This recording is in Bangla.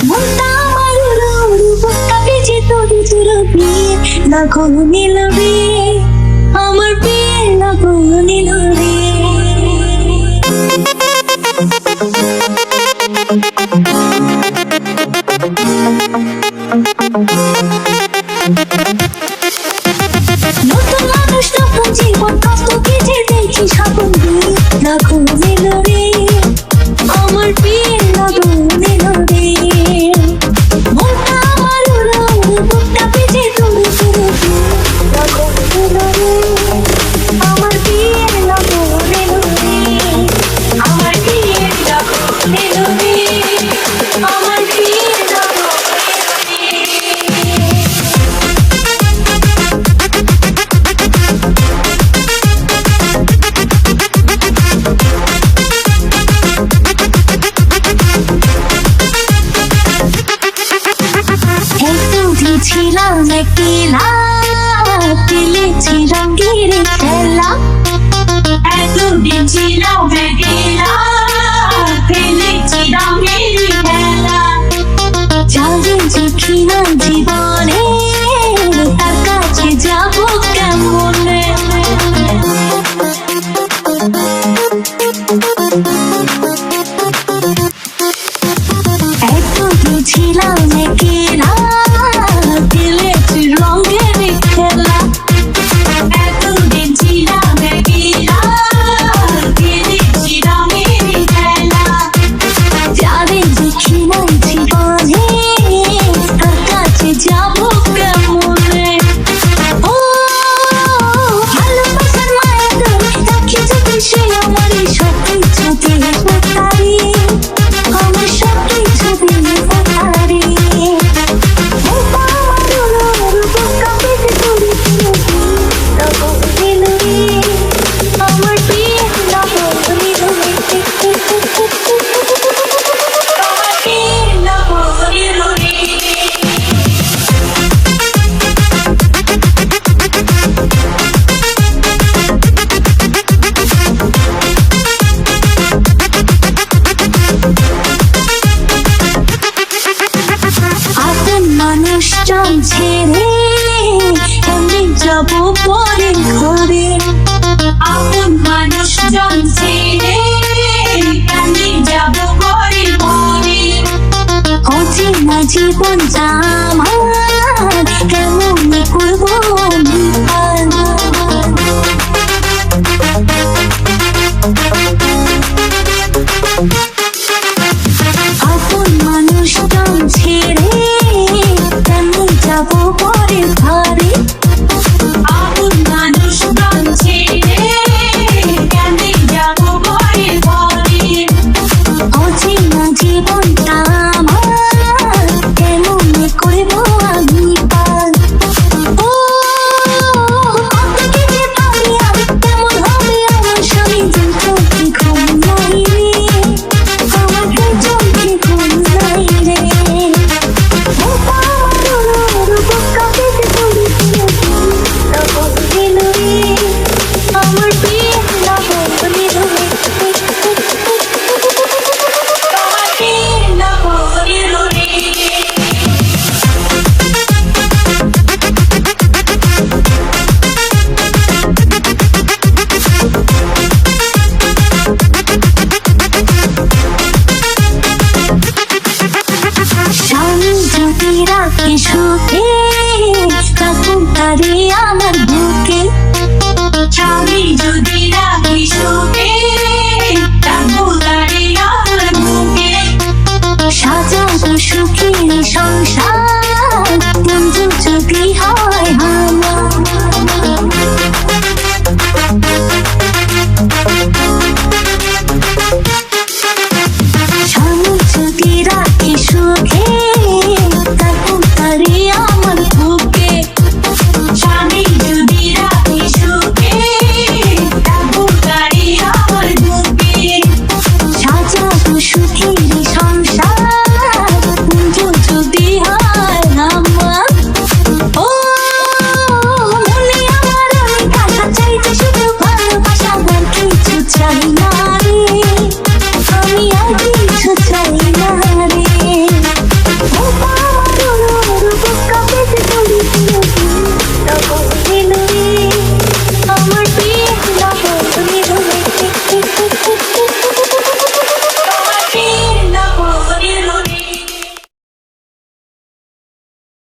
মনটা আমার উড়ো উড়ো বুকটা ভিজে তোরে চুরবি না কোনো নিলবি আমার বিয়ে না কোনো নিলবি নতুন মানুষ নতুন জীবন কষ্ট কেটে দেখি স্বপ্ন দিয়ে না কোনো নিলবি আমার বিয়ে না কোনো নিলবি মনটা আমার উড়ো উড়ো বুকটা ভিজে তোরে চুরবি না কোনো নিলবি আমার বিয়ে না কোনো নিলবি আমার বিয়ে না কোনো নিলবি আমার বিয়ে না কোনো ছিলাম একলা খেলেছি রঙের খেলা এতদিন ছিলাম একলা খেলেছি রঙের খেলা যাবে দেখি না জীবনে তার কাছে যাবো কেমনে এতদিন ছিলাম একলা খেলেছি রঙের খেলা এতদিন ছিলাম একলা খেলেছি রঙের খেলা যাবে দেখি না জীবনে তার কাছে যাবো কেমনে ও ভালোবাসার মায়া ধরে রাখি যদি সে আমার সব কিছু দিয়ে তারি আমার সব কিছু দিয়ে তারি আমার বিয়ে না বলি না বলি আপন মানুষজন ছেড়ে আমি যাব পরে ঘরে আপন মানুষজন ছেড়ে আমি যাব পরে ঘরে অচেনা জীবনটা আমার কেমন করবো আমি আপন মানুষজন ছেড়ে আমি যাব পরে ঘরে আপন মানুষজন ছেড়ে আমি যাব পরে ঘরে অচেনা জীবনটা আমার কেমন করবো আমি পার ও কত কিছু পারি আমি কেমন হবে আমার স্বামী চোখে ঘুম নাই রে আমার চোখে ঘুম নাই রে মনটা আমার উড়ো উড়ো বুকটা ভিজে তোরে চুরবি না কোনো নিলবি আমার বিয়ে না কোনো নিলবি আমার বিয়ে না কোনো নিলবি স্বামী যদি রাখে সুখে তখন তারে আমার বুকে স্বামী যদি রাখি সুখে তখন তারে আমার বুকে সাজাবো সুখের সংসার বন্ধু যদি হয়